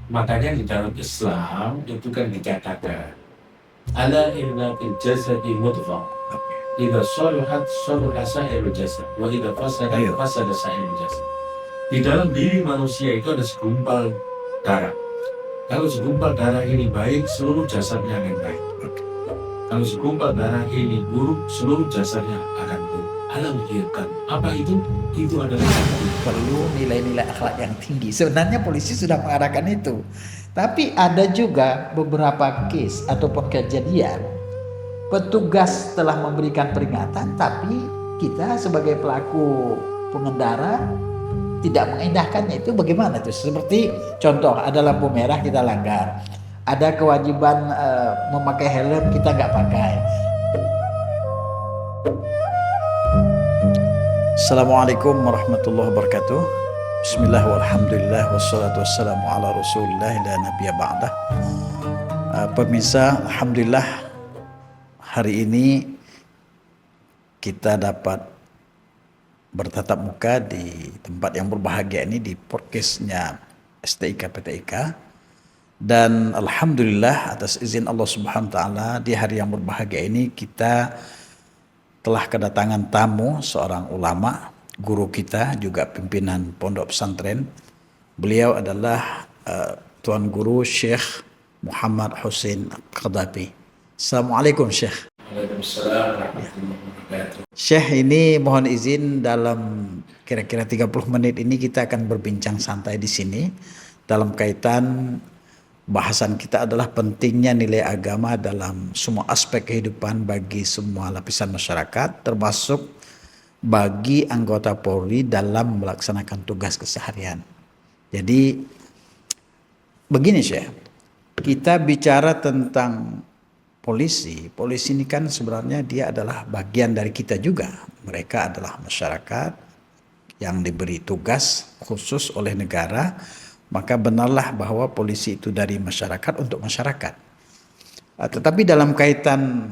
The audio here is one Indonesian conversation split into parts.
Makanya di dalam Islam itu kan dikatakan, ala inna fil jasadi mudghah. Idza salahat salaha sa'irul jasad wa idza fasadat Ayo. fasada sa'irul jasad. Di dalam diri manusia itu ada segumpal darah. Kalau segumpal darah ini baik, seluruh jasadnya akan baik. Kalau segumpal darah ini buruk, seluruh jasadnya akan buruk. Allah menghilangkan. Apa itu? Itu adalah Perlu nilai-nilai akhlak yang tinggi. Sebenarnya polisi sudah mengarahkan itu. Tapi ada juga beberapa case ataupun kejadian petugas telah memberikan peringatan, tapi kita sebagai pelaku pengendara tidak mengindahkannya. Itu bagaimana itu? Seperti contoh, ada lampu merah kita langgar, ada kewajiban memakai helm kita nggak pakai. Assalamualaikum warahmatullahi wabarakatuh. Bismillah walhamdulillah wassalatu wassalamu ala rasulillah la nabiyya ba'dah. Pemirsa, alhamdulillah hari ini kita dapat bertatap muka di tempat yang berbahagia ini, di podcastnya STIK PTIK, dan alhamdulillah atas izin Allah Subhanahu wa taala di hari yang berbahagia ini kita telah kedatangan tamu, seorang ulama, guru kita, juga pimpinan pondok pesantren. Beliau adalah Tuan Guru Syekh Muhammad Hussein Qadhafi. Assalamualaikum Syekh. Waalaikumsalam warahmatullahi wabarakatuh. Syekh, ini mohon izin dalam kira-kira 30 menit ini kita akan berbincang santai di sini dalam kaitan bahasan kita adalah pentingnya nilai agama dalam semua aspek kehidupan bagi semua lapisan masyarakat, termasuk bagi anggota Polri dalam melaksanakan tugas keseharian. Jadi begini Syekh, kita bicara tentang polisi. Polisi ini kan sebenarnya dia adalah bagian dari kita juga. Mereka adalah masyarakat yang diberi tugas khusus oleh negara. Maka benarlah bahwa polisi itu dari masyarakat untuk masyarakat. Tetapi dalam kaitan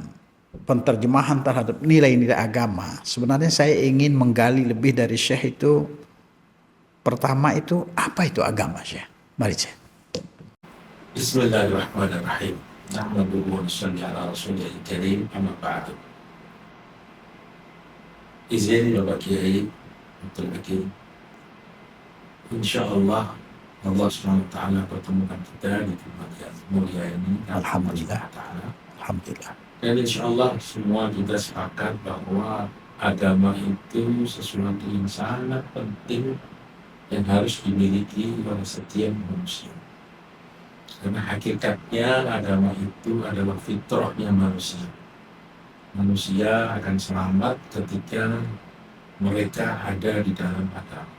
penterjemahan terhadap nilai-nilai agama, sebenarnya saya ingin menggali lebih dari Syekh itu. Pertama itu, apa itu agama Syekh? Mari Syekh. Bismillahirrahmanirrahim. Nahmaduhu wa nusalli ala rasulil karim, amma ba'du. Izin Bapak Kiai untuk begini. Insyaallah Allah SWT pertemukan kita di tempat yang mulia ini. Alhamdulillah. Alhamdulillah. Dan insya Allah semua kita sepakat bahwa agama itu sesuatu yang sangat penting yang harus dimiliki oleh setiap manusia. Karena hakikatnya agama itu adalah fitrahnya manusia. Manusia akan selamat ketika mereka ada di dalam agama.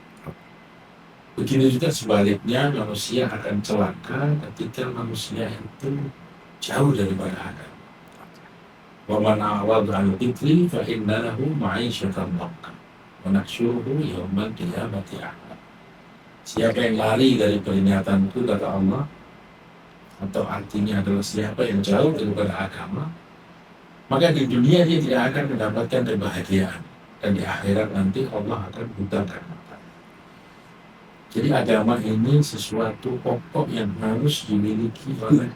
Begitu juga sebaliknya, manusia akan celaka ketika manusia itu jauh daripada agama. Wa man a'rada 'an dzikri fa inna lahu ma'isyatan dhanka wa nahsyuruhu yaumal qiyamati a'ma. Siapa yang lari dari peringatanku, kata Allah, atau artinya adalah siapa yang jauh daripada agama, maka di dunia dia tidak akan mendapatkan kebahagiaan, dan di akhirat nanti Allah akan butakan mata. Jadi agama ini sesuatu pokok yang harus dimiliki oleh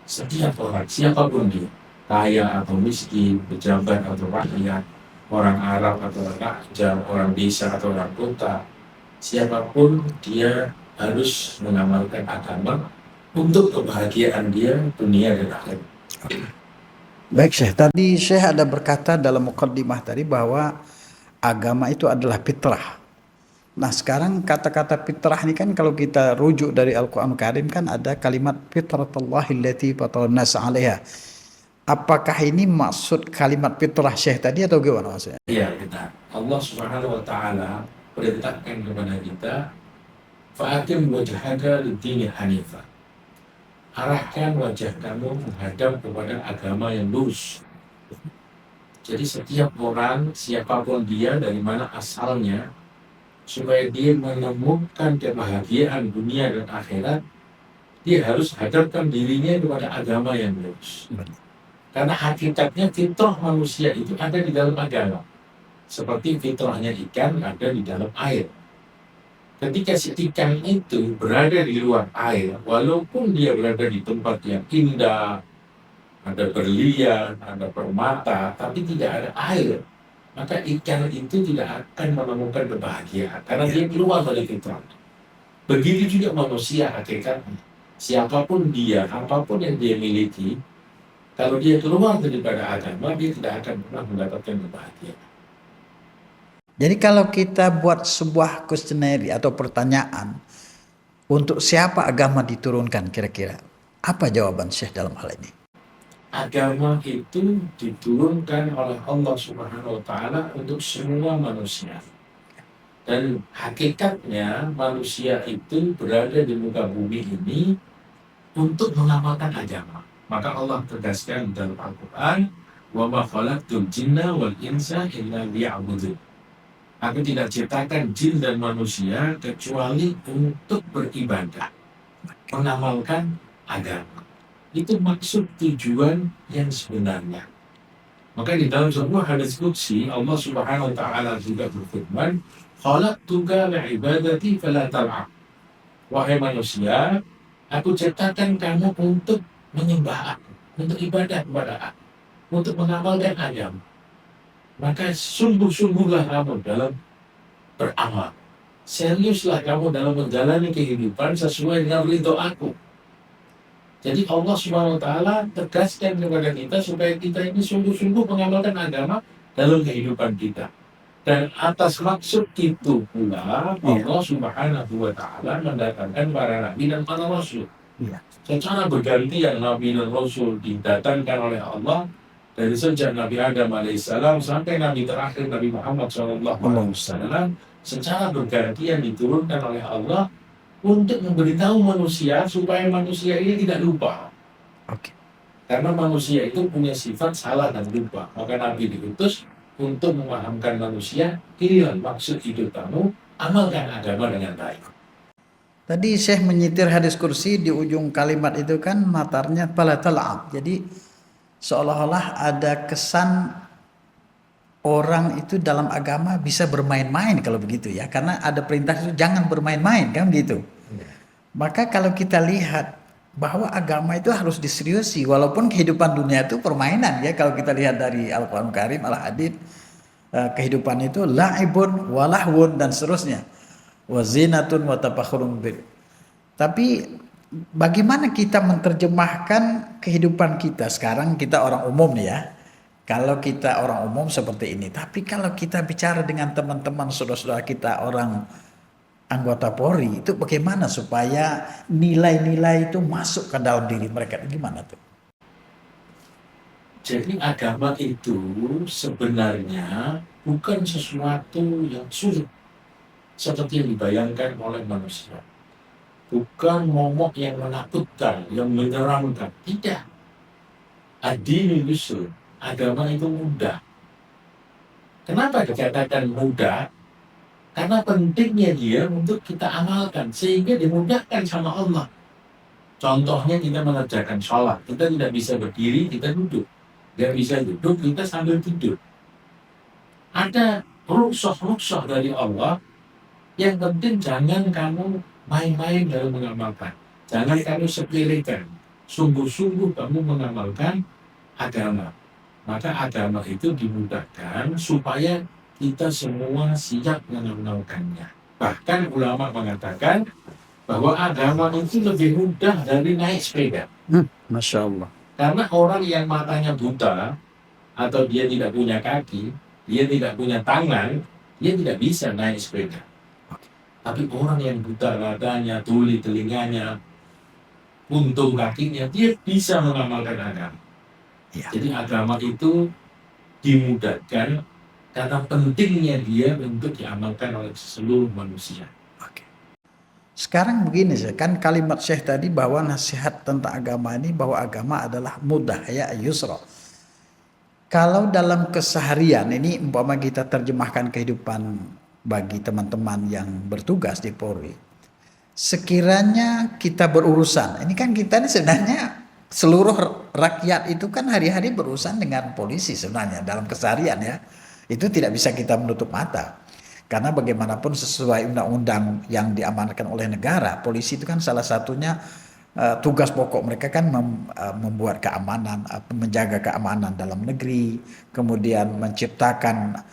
setiap orang, siapapun dia, kaya atau miskin, pejabat atau rakyat, orang Arab atau orang Raja, orang desa atau orang kota, siapapun dia harus mengamalkan agama untuk kebahagiaan dia dunia dan akhirat. Baik Syekh, tadi Syekh ada berkata dalam muqaddimah tadi bahwa agama itu adalah fitrah. Nah sekarang kata-kata fitrah ini kan kalau kita rujuk dari Al-Quran Karim kan ada kalimat fitratullahi allati fataran nas 'alaiha. Apakah ini maksud kalimat fitrah Syekh tadi atau gimana maksudnya? Iya, benar. Allah Subhanahu wa taala perintahkan kepada kita, fa'atim wajhaka lid-dini hanifah. Arahkan wajah kamu menghadap kepada agama yang lurus. Jadi setiap orang, siapapun dia, dari mana asalnya, supaya dia menemukan kebahagiaan dunia dan akhirat, dia harus hadapkan dirinya kepada agama yang lurus. Karena hakikatnya fitrah manusia itu ada di dalam agama. Seperti fitrahnya ikan ada di dalam air. Ketika si ikan itu berada di luar air, walaupun dia berada di tempat yang indah, ada berlian, ada permata, tapi tidak ada air, maka ikan itu tidak akan menemukan kebahagiaan karena Ya. dia keluar dari fitrah. Begitu juga manusia hakikatnya. Siapapun dia, apapun yang dia miliki, kalau dia keluar daripada agama, dia tidak akan pernah mendapatkan kebahagiaan. Jadi kalau kita buat sebuah kuesioner atau pertanyaan, untuk siapa agama diturunkan kira-kira? Apa jawaban Syekh dalam hal ini? Agama itu diturunkan oleh Allah Subhanahu wa Ta'ala untuk semua manusia. Dan hakikatnya manusia itu berada di muka bumi ini untuk mengamalkan agama. Maka Allah tegaskan dalam Al-Quran, wa ma khalaqtul jinna wal insa illa liya'budun. Aku tidak ciptakan jin dan manusia kecuali untuk beribadah, mengamalkan agama. Itu maksud tujuan yang sebenarnya. Maka di dalam sebuah hadis qudsi Allah Subhanahu wa Ta'ala juga berfirman, khalaqtuka li'ibadati fala tal'ab. Wahai manusia, aku ciptakan kamu untuk menyembah aku, untuk ibadah kepada aku, untuk mengamalkan agama. Maka sungguh-sungguhlah kamu dalam beramal. Seriuslah kamu dalam menjalani kehidupan sesuai dengan ridho aku. Jadi Allah Subhanahu wa Ta'ala tegaskan kepada kita supaya kita ini sungguh-sungguh mengamalkan agama dalam kehidupan kita. Dan atas maksud itu pula Allah Subhanahu wa Ta'ala mendatangkan para nabi dan para rasul. Iya. Secara bergantian nabi dan rasul didatangkan oleh Allah dari sejak Nabi Adam alaihissalam sampai Nabi terakhir Nabi Muhammad SAW, secara bergantian diturunkan oleh Allah untuk memberitahu manusia supaya manusia ini tidak lupa. Oke. Karena manusia itu punya sifat salah dan lupa. Maka Nabi diutus untuk memahamkan manusia, inilah maksud hidup kamu, amalkan agama dengan baik. Tadi Syekh menyitir hadis kursi di ujung kalimat itu kan matarnya fala tal'ab. Jadi seolah-olah ada kesan orang itu dalam agama bisa bermain-main kalau begitu ya. Karena ada perintah itu jangan bermain-main kan gitu. Maka kalau kita lihat bahwa agama itu harus diseriusi walaupun kehidupan dunia itu permainan ya, kalau kita lihat dari Al-Qur'an Karim, Al-Hadid, kehidupan itu la'ibun walahwun dan seterusnya, wazinatun watafakhurun bil. Tapi bagaimana kita menerjemahkan kehidupan kita sekarang, kita orang umum ya, kalau kita orang umum seperti ini, tapi kalau kita bicara dengan teman-teman saudara-saudara kita orang anggota Polri, itu bagaimana supaya nilai-nilai itu masuk ke dalam diri mereka, gimana tuh? Jadi agama itu sebenarnya bukan sesuatu yang sulit seperti yang dibayangkan oleh manusia. Bukan momok yang menakutkan, yang menyeramkan. Tidak. Ad-dinu yusr. Agama itu mudah. Kenapa dikatakan mudah? Karena pentingnya dia untuk kita amalkan, sehingga dimudahkan sama Allah. Contohnya kita mengerjakan sholat, kita tidak bisa berdiri, kita duduk. Tidak bisa duduk, kita sambil tidur. Ada rukshoh-rukshoh dari Allah, yang penting jangan kamu main-main dalam mengamalkan. Jangan kamu sepelekan. Sungguh-sungguh kamu mengamalkan agama. Maka agama itu dimudahkan supaya kita semua siap mengamalkannya. Bahkan ulama mengatakan bahwa agama itu lebih mudah dari naik sepeda. Masya Allah. Karena orang yang matanya buta atau dia tidak punya kaki, dia tidak punya tangan, dia tidak bisa naik sepeda. Tapi orang yang buta matanya, tuli telinganya, untung kakinya, dia bisa mengamalkan agama. Ya. Jadi agama itu dimudahkan karena pentingnya dia untuk diamalkan oleh seluruh manusia. Oke. Sekarang begini kan kalimat Syekh tadi bahwa nasihat tentang agama ini bahwa agama adalah mudah ya yusra. Kalau dalam keseharian ini umpama kita terjemahkan kehidupan bagi teman-teman yang bertugas di Polri. Sekiranya kita berurusan, ini kan kita ini sebenarnya seluruh rakyat itu kan hari-hari berurusan dengan polisi sebenarnya dalam keseharian ya. Itu tidak bisa kita menutup mata. Karena bagaimanapun sesuai undang-undang yang diamanatkan oleh negara, polisi itu kan salah satunya tugas pokok mereka kan membuat keamanan, menjaga keamanan dalam negeri, kemudian menciptakan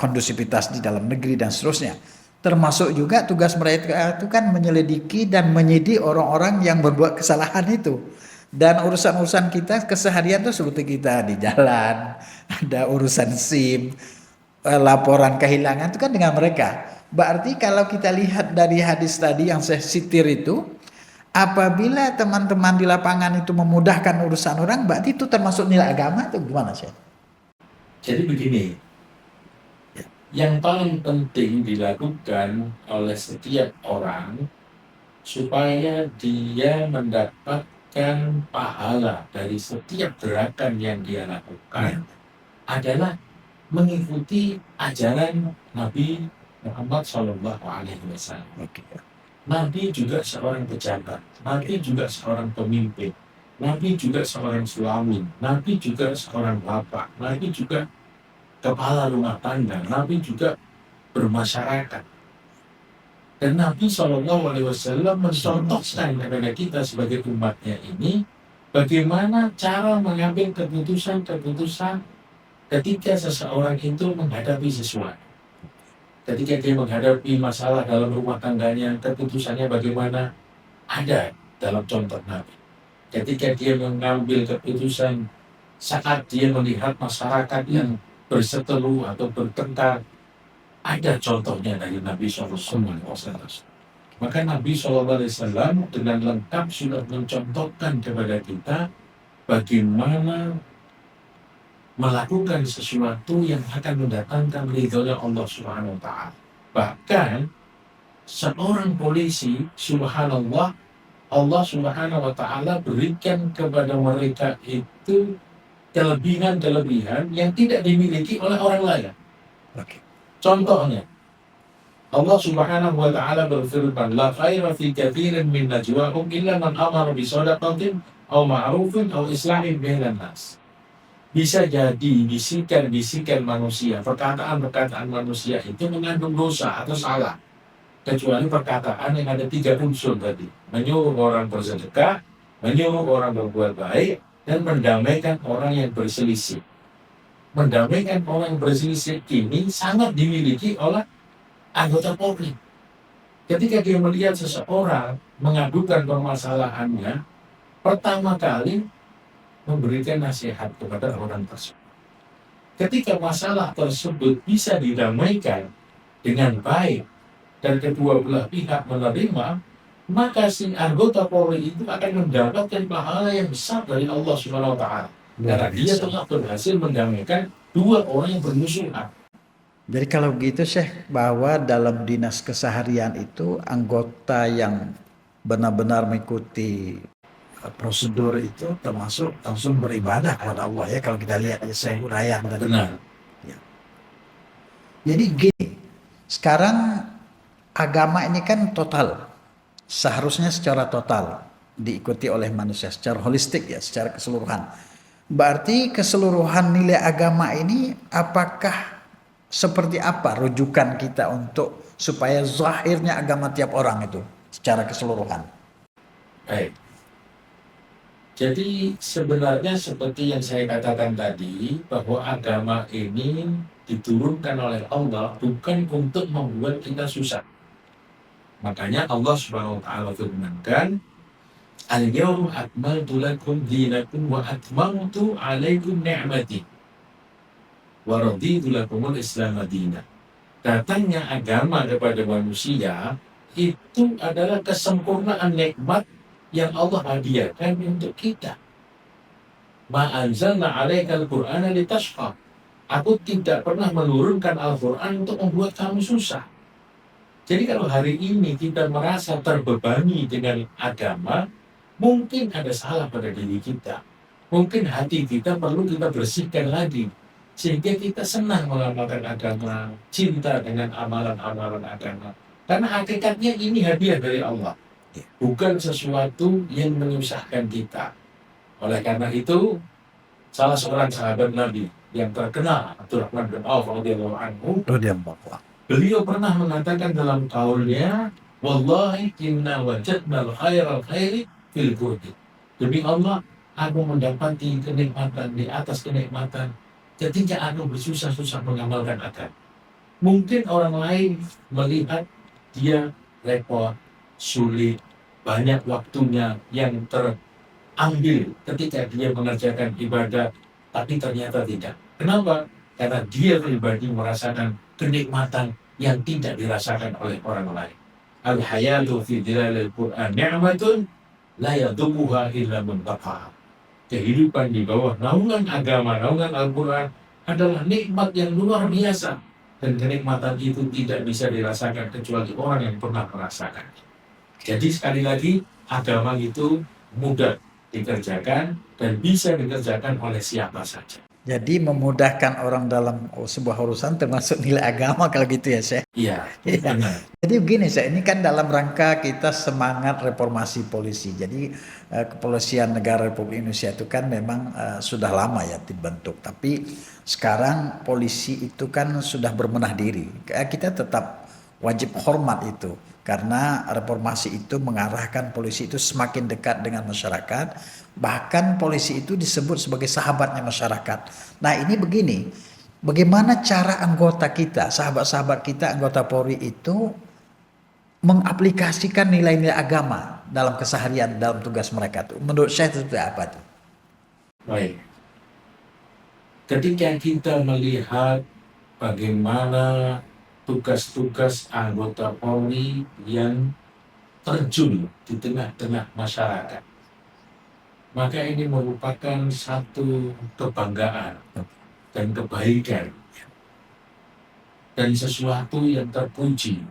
kondusivitas di dalam negeri dan seterusnya. Termasuk juga tugas mereka itu kan menyelidiki dan menyidik orang-orang yang berbuat kesalahan itu. Dan urusan-urusan kita keseharian tuh seperti kita di jalan, ada urusan SIM, laporan kehilangan itu kan dengan mereka. Berarti kalau kita lihat dari hadis tadi yang saya sitir itu, apabila teman-teman di lapangan itu memudahkan urusan orang, berarti itu termasuk nilai agama itu gimana sih? Jadi begini, yang paling penting dilakukan oleh setiap orang supaya dia mendapatkan pahala dari setiap gerakan yang dia lakukan adalah mengikuti ajaran Nabi Muhammad SAW. Nabi juga seorang pejabat, Nabi juga seorang pemimpin, Nabi juga seorang suami, Nabi juga seorang bapak, Nabi juga kepala rumah tangga, Nabi juga bermasyarakat. Dan Nabi SAW mencontohkan kepada kita sebagai umatnya ini bagaimana cara mengambil keputusan-keputusan ketika seseorang itu menghadapi sesuatu. Ketika dia menghadapi masalah dalam rumah tangganya, keputusannya bagaimana? Ada dalam contoh Nabi. Ketika dia mengambil keputusan saat dia melihat masyarakat yang berseteru atau bertengkar, ada contohnya dari Nabi SAW. Maka Nabi SAW dengan lengkap sudah mencontohkan kepada kita bagaimana melakukan sesuatu yang akan mendatangkan ridhonya Allah Subhanahu wa Ta'ala. Bahkan seorang polisi, subhanallah, Allah Subhanahu wa Ta'ala berikan kepada mereka itu kelebihan-kelebihan yang tidak dimiliki oleh orang lain. Contohnya, Allah Subhanahu wa Ta'ala berfirman, la khaira fi katsirin min najwahum illa man amara bi shadaqatin aw ma'rufin aw islahin bainan nas. Bisa jadi bisikan-bisikan manusia, perkataan-perkataan manusia itu mengandung dosa atau salah. Kecuali perkataan yang ada 3 unsur tadi. Menyuruh orang bersedekah, menyuruh orang berbuat baik, dan mendamaikan orang yang berselisih. Mendamaikan orang yang berselisih ini sangat dimiliki oleh anggota Polri. Ketika dia melihat seseorang mengadukan permasalahannya, pertama kali memberikan nasihat kepada orang tersebut. Ketika masalah tersebut bisa didamaikan dengan baik dan kedua belah pihak menerima, maka si anggota Polri itu akan mendapatkan pahala yang besar dari Allah Subhanahu wa Ta'ala. Karena dia telah berhasil mendamaikan 2 orang yang bermusuhan. Jadi kalau begitu Syekh, bahwa dalam dinas keseharian itu anggota yang benar-benar mengikuti prosedur itu termasuk langsung beribadah kepada Allah ya, kalau kita lihat aja saya uraian tadi. Benar. Ya. Jadi gini, sekarang agama ini kan total, seharusnya secara total diikuti oleh manusia secara holistik ya, secara keseluruhan. Berarti keseluruhan nilai agama ini apakah seperti apa rujukan kita untuk supaya zahirnya agama tiap orang itu secara keseluruhan? Baik. Jadi sebenarnya seperti yang saya katakan tadi, bahwa agama ini diturunkan oleh Allah bukan untuk membuat kita susah. Makanya Allah Subhanahu wa Ta'ala firmankan, al-yawma akmaltu lakum dinakum wa atmamtu 'alaikum ni'mati wa raditu lakumul Islam madinah. Datangnya agama kepada manusia itu adalah kesempurnaan nikmat yang Allah hadiahkan untuk kita. Ma anzalna 'alaikal Qur'ana litashqa. Aku tidak pernah menurunkan Al-Quran untuk membuat kamu susah. Jadi kalau hari ini kita merasa terbebani dengan agama, mungkin ada salah pada diri kita. Mungkin hati kita perlu kita bersihkan lagi, sehingga kita senang mengamalkan agama, cinta dengan amalan-amalan agama. Karena hakikatnya ini hadiah dari Allah, bukan sesuatu yang menyusahkan kita. Oleh karena itu, salah seorang sahabat Nabi yang terkenal, Abdurrahman bin Auf radhiyallahu anhu, Beliau pernah mengatakan dalam kaulnya, "Wallahi inna wajadnal khairal khairi fil burdi." Demi Allah, aku mendapati kenikmatan di atas kenikmatan ketika aku bersusah-susah mengamalkan agama. Mungkin orang lain melihat dia repot, sulit, banyak waktunya yang terambil ketika dia mengerjakan ibadah, tapi ternyata tidak. Kenapa? Karena dia pribadi merasakan kenikmatan yang tidak dirasakan oleh orang lain. Al-hayatu fi dhilalil Qur'an ni'matun la yadumuha illa man taqaha. Kehidupan di bawah naungan agama, naungan Al-Quran adalah nikmat yang luar biasa. Dan kenikmatan itu tidak bisa dirasakan kecuali orang yang pernah merasakan. Jadi sekali lagi, agama itu mudah dikerjakan dan bisa dikerjakan oleh siapa saja. Jadi memudahkan orang dalam sebuah urusan termasuk nilai agama kalau gitu ya, Syekh. Iya, Iya. benar. Jadi begini, Syekh, ini kan dalam rangka kita semangat reformasi polisi. Jadi kepolisian negara Republik Indonesia itu kan memang sudah lama ya dibentuk. Tapi sekarang polisi itu kan sudah berbenah diri. Kita tetap wajib hormat itu. Karena reformasi itu mengarahkan polisi itu semakin dekat dengan masyarakat. Bahkan polisi itu disebut sebagai sahabatnya masyarakat. Nah ini begini, bagaimana cara anggota kita, sahabat-sahabat kita, anggota Polri itu mengaplikasikan nilai-nilai agama dalam keseharian, dalam tugas mereka tuh. Menurut saya itu apa tuh? Baik. Ketika kita melihat bagaimana tugas-tugas anggota Polri yang terjun di tengah-tengah masyarakat, maka ini merupakan satu kebanggaan dan kebaikan dan sesuatu yang terpuji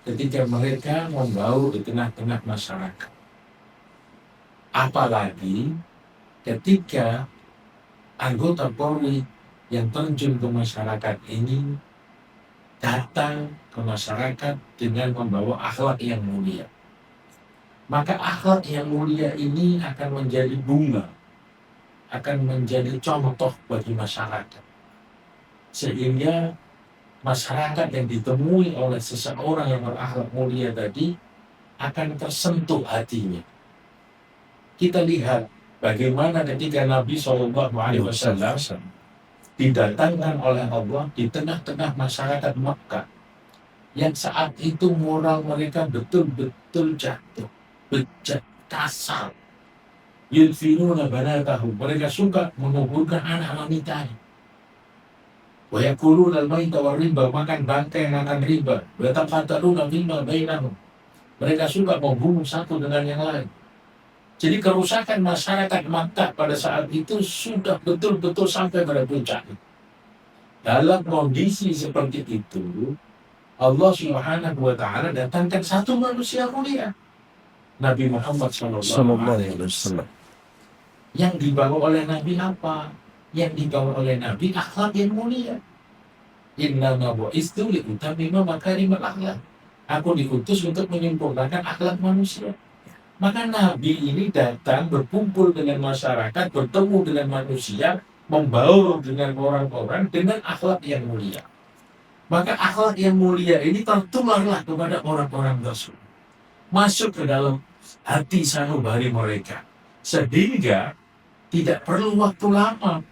ketika mereka membaur di tengah-tengah masyarakat. Apalagi ketika anggota Polri yang terjun ke masyarakat ini datang ke masyarakat dengan membawa akhlak yang mulia. Maka akhlak yang mulia ini akan menjadi bunga, akan menjadi contoh bagi masyarakat. Sehingga masyarakat yang ditemui oleh seseorang yang berakhlak mulia tadi akan tersentuh hatinya. Kita lihat bagaimana ketika Nabi SAW didatangkan oleh Allah di tengah-tengah masyarakat Makkah yang saat itu moral mereka betul-betul jatuh, kasar. Yudfinuna banatahum, mereka suka menguburkan anak wanitanya. Wa yakuluna al-maita wa riba, makan bangkai, makan riba. Wa yataqataluna fima bainahum, mereka suka membunuh satu dengan yang lain. Jadi kerusakan masyarakat Makkah pada saat itu sudah betul-betul sampai pada puncak. Dalam kondisi seperti itu, Allah Subhanahu wa Ta'ala datangkan satu manusia mulia, Nabi Muhammad SAW. Yang dibawa oleh Nabi apa? Yang dibawa oleh Nabi akhlak yang mulia. Innama bu'istu liutammima makarimal akhlak. Aku diutus untuk menyempurnakan akhlak manusia. Maka Nabi ini datang berkumpul dengan masyarakat, bertemu dengan manusia, membaur dengan orang-orang dengan akhlak yang mulia. Maka akhlak yang mulia ini tertularlah kepada orang-orang tersebut, masuk ke dalam hati sanubari mereka, sehingga tidak perlu waktu lama.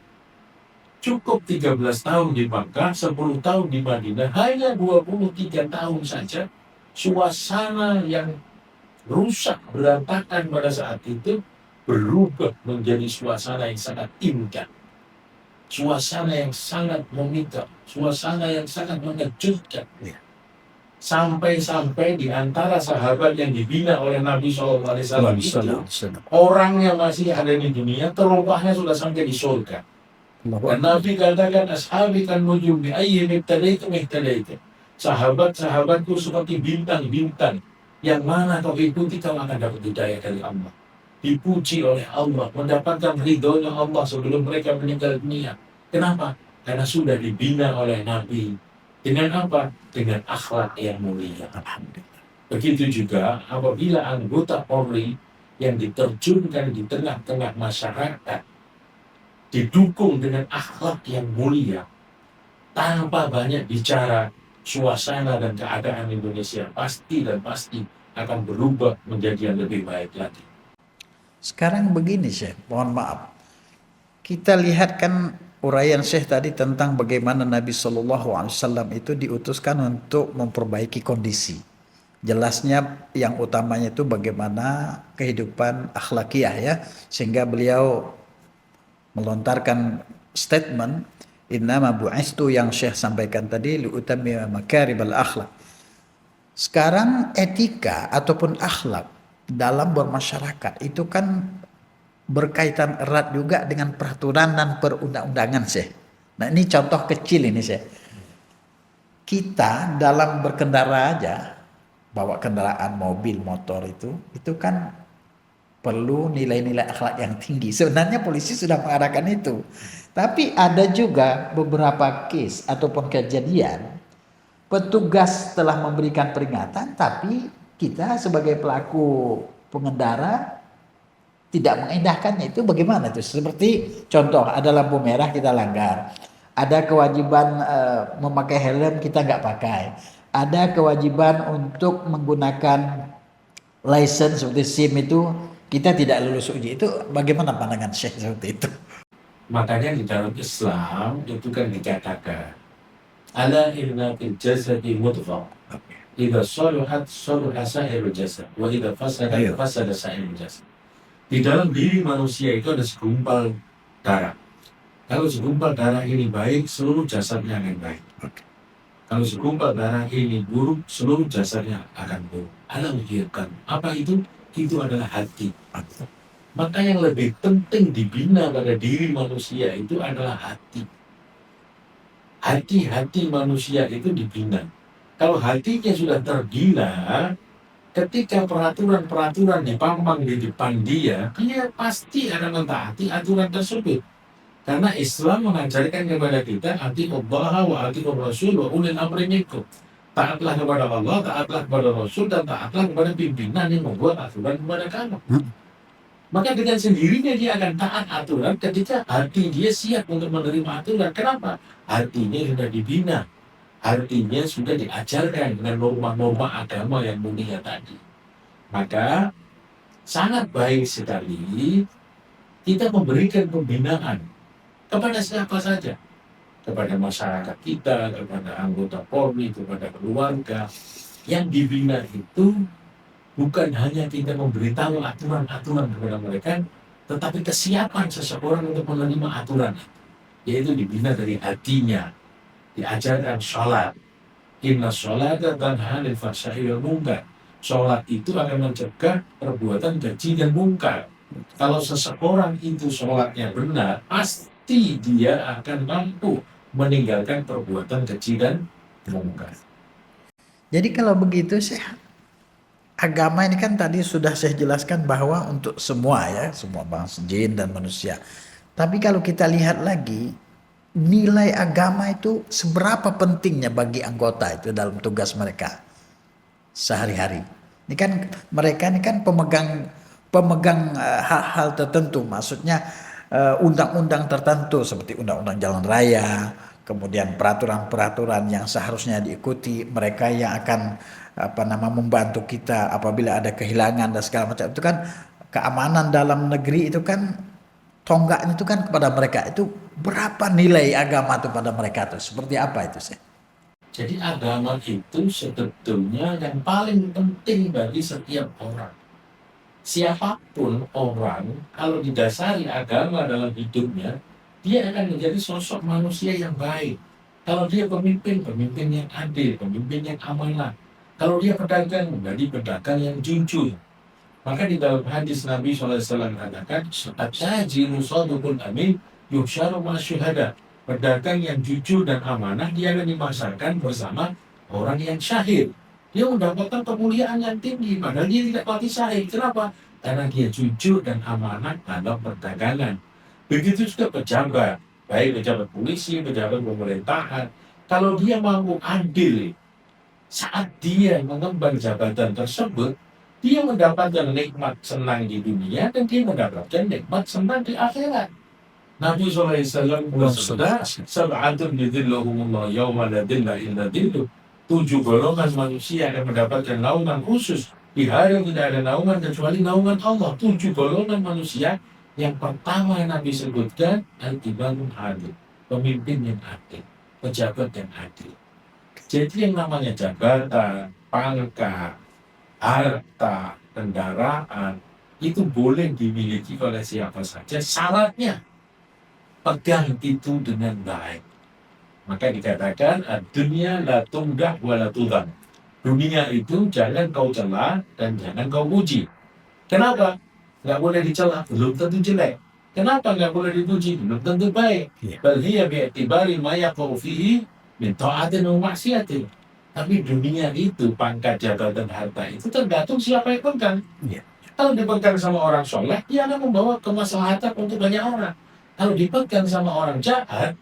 Cukup 13 tahun di Makkah, 10 tahun di Madinah, hanya 23 tahun saja suasana yang rusak, berantakan pada saat itu berubah menjadi suasana yang sangat indah, suasana yang sangat memikat, suasana yang sangat mengejutkan. Sampai-sampai di antara sahabat yang dibina oleh Nabi SAW itu, orang yang masih ada di dunia terlumpahnya sudah sampai di surga. Dan Nabi katakan, ashabi kan nujum bi ayyin ibtadaitum ihtadaitum. Sahabat-sahabatku seperti bintang-bintang, yang mana kau ikuti kau akan dapat hidayah dari Allah. Dipuji oleh Allah, mendapatkan ridhonya Allah sebelum mereka meninggal dunia. Kenapa? Karena sudah dibina oleh Nabi. Dengan apa? Dengan akhlak yang mulia. Alhamdulillah. Begitu juga apabila anggota Polri yang diterjunkan di tengah-tengah masyarakat didukung dengan akhlak yang mulia, tanpa banyak bicara, suasana dan keadaan Indonesia pasti dan pasti akan berubah menjadi yang lebih baik lagi. Sekarang begini Syekh, mohon maaf. Kita lihat kan uraian Syekh tadi tentang bagaimana Nabi SAW itu diutuskan untuk memperbaiki kondisi. Jelasnya yang utamanya itu bagaimana kehidupan akhlakiyah ya, sehingga beliau melontarkan statement innama bu'istu yang Syekh sampaikan tadi liutammima makaribal akhlak. Sekarang etika ataupun akhlak dalam bermasyarakat itu kan berkaitan erat juga dengan peraturan dan perundang-undangan Syekh. Nah ini contoh kecil ini Syekh. Kita dalam berkendara aja, bawa kendaraan mobil motor itu kan perlu nilai-nilai akhlak yang tinggi. Sebenarnya polisi sudah mengarahkan itu. Tapi ada juga beberapa case ataupun kejadian petugas telah memberikan peringatan tapi kita sebagai pelaku pengendara tidak mengindahkannya. Itu bagaimana itu? Seperti contoh ada lampu merah kita langgar. Ada kewajiban memakai helm kita nggak pakai. Ada kewajiban untuk menggunakan license seperti SIM itu kita tidak lulus uji. Itu bagaimana pandangan Syekh seperti itu? Makanya di dalam Islam itu kan dikatakan ala inna fil jasadi mudghah idza salahat salaha sa'irul jasad wa idza fasadat fasada sa'irul jasad. Di dalam diri manusia itu ada segumpal darah. Kalau segumpal darah ini baik, seluruh jasadnya akan baik. Kalau segumpal darah ini buruk, seluruh jasadnya akan buruk. Allah menghirkan. Apa itu? Itu adalah hati. Maka yang lebih penting dibina pada diri manusia itu adalah hati. Hati-hati manusia itu dibina. Kalau hatinya sudah terbina, ketika peraturan-peraturan dipampang di depan dia pasti akan mentaati aturan tersebut. Karena Islam mengajarkan kepada kita atiqullah wa atiqur rasul wa ulil amri minkum. Taatlah kepada Allah, taatlah kepada Rasul, dan taatlah kepada pimpinan yang membuat aturan kepada kamu. Maka dengan sendirinya dia akan taat aturan ketika hati dia siap untuk menerima aturan. Kenapa? Hatinya sudah dibina. Artinya sudah diajarkan dengan norma-norma agama yang mulia tadi. Maka sangat baik sekali kita memberikan pembinaan kepada siapa saja. Kepada masyarakat kita, kepada anggota Polri, kepada keluarga. Yang dibina itu bukan hanya kita memberitahu aturan-aturan kepada mereka, tetapi kesiapan seseorang untuk menerima aturan. Yaitu dibina dari hatinya. Diajarkan sholat. Inna sholata tanha 'anil fahsya'i wal munkar. Sholat itu akan mencegah perbuatan keji dan mungkar. Kalau seseorang itu sholatnya benar, pasti dia akan mampu meninggalkan perbuatan keji dan mungkar. Jadi kalau begitu Syekh, agama ini kan tadi sudah saya jelaskan bahwa untuk semua ya, semua bangsa jin dan manusia. Tapi kalau kita lihat lagi, nilai agama itu seberapa pentingnya bagi anggota itu dalam tugas mereka sehari-hari. Ini kan mereka ini kan pemegang hal-hal tertentu, maksudnya undang-undang tertentu seperti undang-undang jalan raya, kemudian peraturan-peraturan yang seharusnya diikuti, mereka yang akan membantu kita apabila ada kehilangan dan segala macam. Itu kan keamanan dalam negeri itu kan tonggaknya itu kan kepada mereka. Itu berapa nilai agama itu pada mereka itu? Seperti apa itu sih? Jadi agama itu sebetulnya yang paling penting bagi setiap orang. Siapapun orang, kalau didasari agama dalam hidupnya, dia akan menjadi sosok manusia yang baik. Kalau dia pemimpin yang adil, pemimpin yang amanah. Kalau dia pedagang, menjadi pedagang yang jujur. Maka di dalam hadis Nabi SAW mengatakan, at-tajiru shadiqul amin yuhsyaru ma'asyuhada. Pedagang yang jujur dan amanah, dia akan dimasarkan bersama orang yang syahid. Dia mendapatkan kemuliaan yang tinggi, padahal dia tidak mati syahid. Kenapa? Karena dia jujur dan amanah dalam perdagangan. Begitu juga pejabat, baik pejabat polisi, pejabat pemerintahan. Kalau dia mampu adil, saat dia mengemban jabatan tersebut, dia mendapatkan nikmat senang di dunia dan dia mendapatkan nikmat senang di akhirat. Nabi SAW bersabda, sab'atun yudhilluhumullah yawma la dhilla illa dhilluh. 7 golongan manusia akan mendapatkan naungan khusus. Di hari tidak ada naungan kecuali naungan Allah. 7 golongan manusia. Yang pertama yang Nabi sebutkan, al-imanul adil, pemimpin yang adil, pejabat yang adil. Jadi yang namanya jabatan, pangkat, harta, kendaraan, itu boleh dimiliki oleh siapa saja. Syaratnya, pegang itu dengan baik. Maka dikatakan, dunia la tumdah wa la tudhan. Dunia itu jangan kau cela dan jangan kau puji. Kenapa? Nggak boleh dicela, belum tentu jelek. Kenapa nggak boleh dipuji? Belum tentu baik. Bal hiya bi'tibari ma yaqau fihi min ta'atin wa maksiatin. Tapi dunia itu, pangkat, jabatan, harta itu tergantung siapa yang pegang. Kalau dipegang sama orang soleh, dia akan membawa kemaslahatan untuk banyak orang. Kalau dipegang sama orang jahat,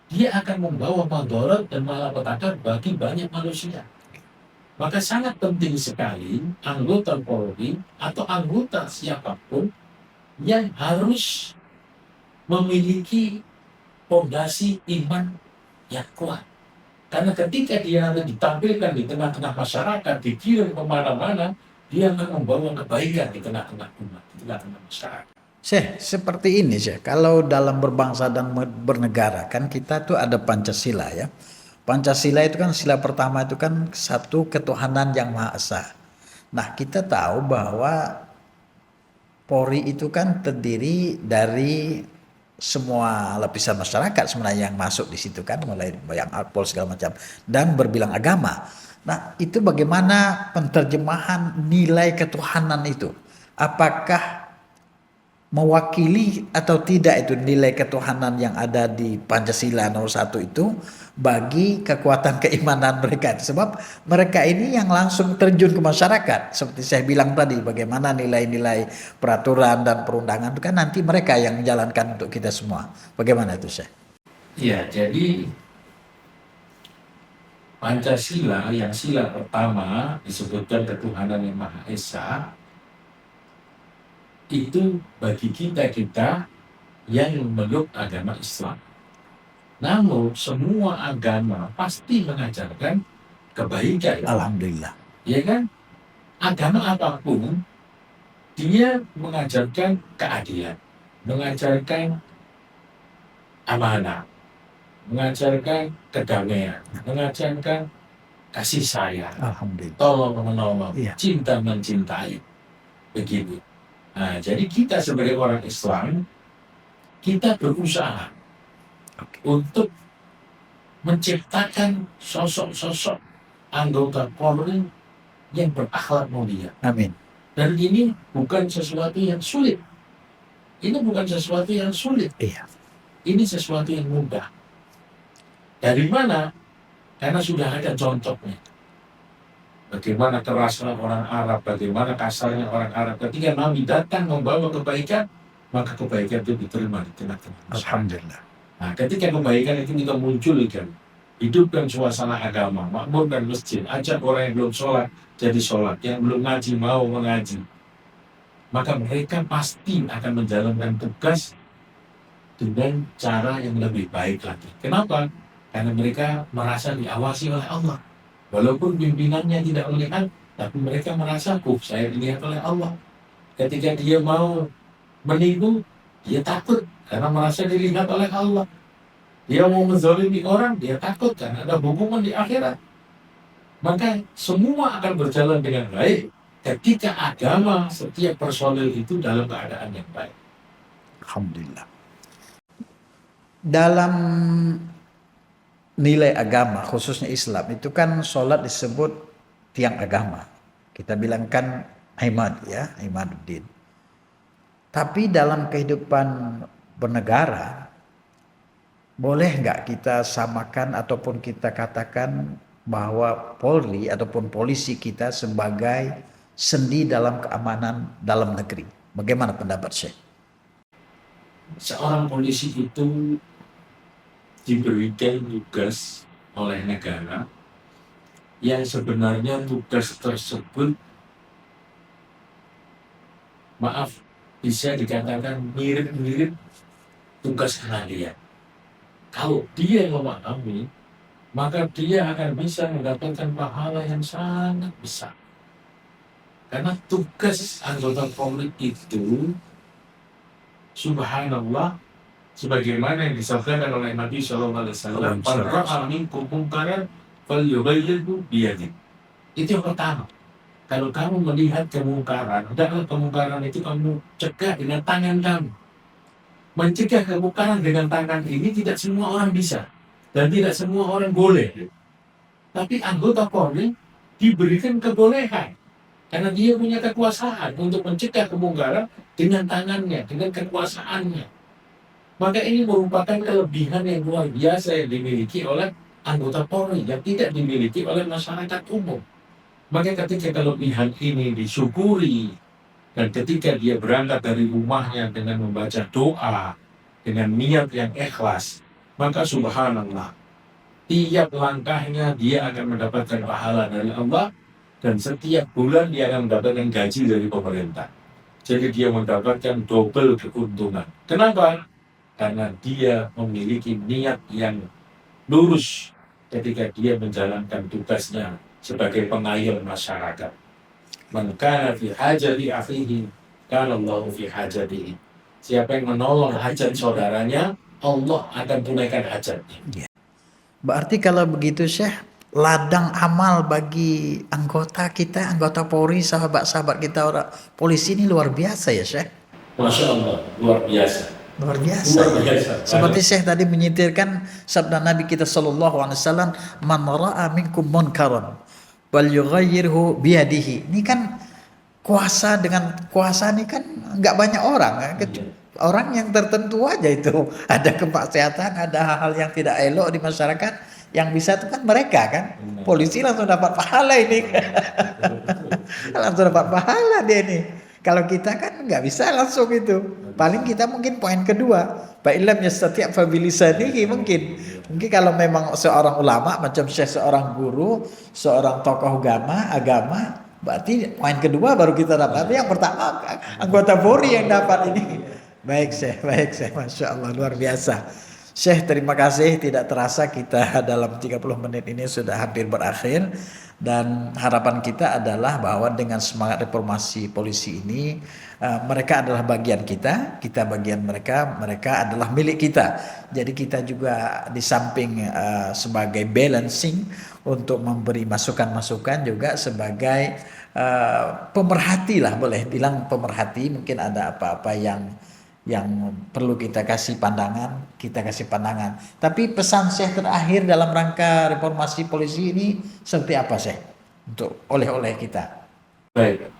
dia akan membawa madharat dan malapetaka bagi banyak manusia. Maka sangat penting sekali anggota Polri atau anggota siapapun yang harus memiliki fondasi iman yang kuat. Karena ketika dia nanti ditampilkan di tengah-tengah masyarakat, dikirim kemana-mana, dia akan membawa kebaikan di tengah-tengah umat, di tengah-tengah masyarakat. Syekh, seperti ini Syekh, kalau dalam berbangsa dan bernegara kan kita tuh ada Pancasila ya. Pancasila itu kan sila pertama itu kan satu ketuhanan yang Maha Esa. Nah kita tahu bahwa Polri itu kan terdiri dari semua lapisan masyarakat sebenarnya yang masuk di situ kan, mulai yang Akpol segala macam dan berbilang agama. Nah itu bagaimana penterjemahan nilai ketuhanan itu? Apakah mewakili atau tidak itu nilai ketuhanan yang ada di Pancasila nomor 1 itu bagi kekuatan keimanan mereka. Sebab mereka ini yang langsung terjun ke masyarakat. Seperti saya bilang tadi, bagaimana nilai-nilai peraturan dan perundangan itu kan nanti mereka yang menjalankan untuk kita semua. Bagaimana itu Syekh? Ya, jadi Pancasila yang sila pertama disebutkan ketuhanan yang Maha Esa, itu bagi kita yang memeluk agama Islam. Namun semua agama pasti mengajarkan kebaikan. Alhamdulillah. Ya kan? Agama apapun dia mengajarkan keadilan, mengajarkan amanah, mengajarkan kedamaian, mengajarkan kasih sayang, Alhamdulillah. tolong menolong, Iya. cinta mencintai. Begitu. Nah, jadi kita sebagai orang Islam, kita berusaha untuk menciptakan sosok-sosok anggota Polri yang berakhlak mulia. Amin. Dan ini bukan sesuatu yang sulit. Ini bukan sesuatu yang sulit. Iya. Ini sesuatu yang mudah. Dari mana? Karena sudah ada contohnya. Bagaimana kerasnya orang Arab, bagaimana kasarnya orang Arab. Ketika Nabi datang membawa kebaikan, maka kebaikan itu diterima di tengah-tengah masyarakat. Alhamdulillah. Nah, ketika kebaikan itu kita munculkan, hidupkan suasana agama, makmurkan masjid, ajak orang yang belum sholat jadi sholat, yang belum ngaji mau mengaji, maka mereka pasti akan menjalankan tugas dengan cara yang lebih baik lagi. Kenapa? Karena mereka merasa diawasi oleh Allah. Walaupun pimpinannya tidak melihat, tapi mereka merasa, saya dilihat oleh Allah. Ketika dia mau menipu, dia takut karena merasa dilihat oleh Allah. Dia mau menzalimi orang, dia takut karena ada hukuman di akhirat. Maka semua akan berjalan dengan baik ketika agama setiap personil itu dalam keadaan yang baik. Alhamdulillah. Dalam nilai agama, khususnya Islam, itu kan sholat disebut tiang agama. Kita bilangkan imad, ya, imaduddin. Tapi dalam kehidupan bernegara, boleh nggak kita samakan ataupun kita katakan bahwa Polri ataupun polisi kita sebagai sendi dalam keamanan dalam negeri? Bagaimana pendapat Syekh? Seorang polisi itu diberikan tugas oleh negara yang sebenarnya tugas tersebut, maaf, bisa dikatakan mirip-mirip tugas pengadilan. Kalau dia yang memahami maka dia akan bisa mendapatkan pahala yang sangat besar. Karena tugas anggota Polri itu, subhanallah, sebagaimana yang disabdakan oleh Nabi SAW, "Man ra'a minkum munkaran falyughayyirhu biyadihi." Itu yang pertama. Kalau kamu melihat kemungkaran, hendaklah kemungkaran itu kamu cegah dengan tangan kamu. Mencegah kemungkaran dengan tangan ini tidak semua orang bisa dan tidak semua orang boleh. Tapi anggota Polri diberikan kebolehan karena dia punya kekuasaan untuk mencegah kemungkaran dengan tangannya, dengan kekuasaannya. Maka ini merupakan kelebihan yang luar biasa yang dimiliki oleh anggota Polri yang tidak dimiliki oleh masyarakat umum. Maka ketika kelebihan ini disyukuri dan ketika dia berangkat dari rumahnya dengan membaca doa, dengan niat yang ikhlas, maka subhanallah, tiap langkahnya dia akan mendapatkan pahala dari Allah dan setiap bulan dia akan mendapatkan gaji dari pemerintah. Jadi dia mendapatkan double keuntungan. Kenapa? Karena dia memiliki niat yang lurus ketika dia menjalankan tugasnya sebagai pengayom masyarakat. Man kana fi hajati akhihi, kana Allahu fi hajatihi. Siapa yang menolong hajat saudaranya, Allah akan tunaikan hajatnya. Berarti kalau begitu Syekh, ladang amal bagi anggota kita, anggota Polri, sahabat-sahabat kita orang polisi ini luar biasa ya Syekh. Masya Allah, luar biasa. Luar biasa. Luar biasa. Seperti Syekh tadi menyitirkan sabda Nabi kita sallallahu alaihi wasallam, "Man ra'a minkum munkaran wal yughayyirhu biyadihi." Ini kan kuasa, dengan kuasa ini kan nggak banyak orang. Orang yang tertentu aja itu ada kemaksiatan, ada hal-hal yang tidak elok di masyarakat, yang bisa itu kan mereka kan. Polisi langsung dapat pahala ini. Langsung dapat pahala dia ini. Kalau kita kan nggak bisa langsung itu. Paling kita mungkin poin kedua, fa'ilam yastati' fa bilisanihi, mungkin kalau memang seorang ulama macam Syekh, seorang guru, seorang tokoh agama, berarti poin kedua baru kita dapat. Tapi yang pertama anggota Polri yang dapat ini. Baik Syekh, Masya Allah, luar biasa. Syekh, terima kasih. Tidak terasa kita dalam 30 menit ini sudah hampir berakhir. Dan harapan kita adalah bahwa dengan semangat reformasi polisi ini, mereka adalah bagian kita bagian mereka, mereka adalah milik kita. Jadi kita juga di samping sebagai balancing untuk memberi masukan-masukan, juga sebagai pemerhati lah, boleh bilang pemerhati. Mungkin ada apa-apa yang perlu kita kasih pandangan, Tapi pesan Syekh terakhir dalam rangka reformasi polisi ini seperti apa Syekh untuk oleh-oleh kita? Baik.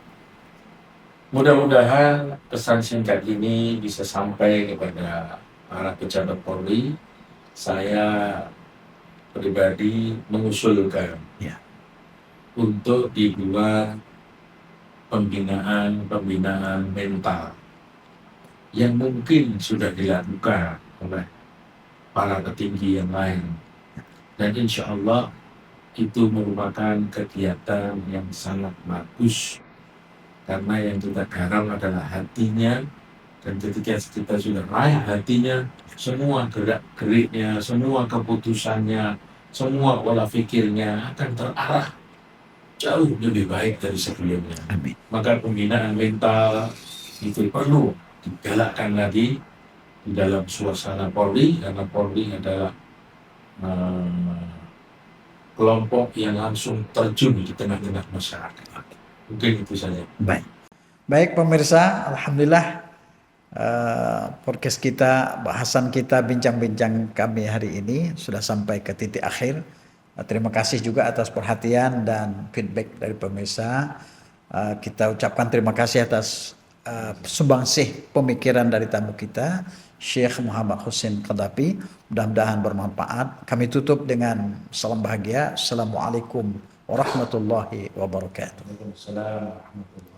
Mudah-mudahan pesan singkat ini bisa sampai kepada para pejabat Polri. Saya pribadi mengusulkan untuk dibuat pembinaan mental yang mungkin sudah dilakukan oleh para petinggi yang lain, dan insya Allah itu merupakan kegiatan yang sangat bagus karena yang kita garap adalah hatinya, dan ketika kita sudah raih hatinya, semua gerak-geriknya, semua keputusannya, semua pola pikirnya akan terarah jauh lebih baik dari sebelumnya. Amin. Maka pembinaan mental itu perlu digalakkan lagi di dalam suasana Polri, karena Polri adalah kelompok yang langsung terjun di tengah-tengah masyarakat. Mungkin itu saja. Baik pemirsa, alhamdulillah podcast kita, bahasan kita, bincang-bincang kami hari ini sudah sampai ke titik akhir. Terima kasih juga atas perhatian dan feedback dari pemirsa. Kita ucapkan terima kasih atas sumbangsih pemikiran dari tamu kita, Syekh Muhammad Husin Qadhafi. Mudah-mudahan bermanfaat. Kami tutup dengan salam bahagia. Assalamualaikum warahmatullahi wabarakatuh. Waalaikumsalam warahmatullahi wabarakatuh.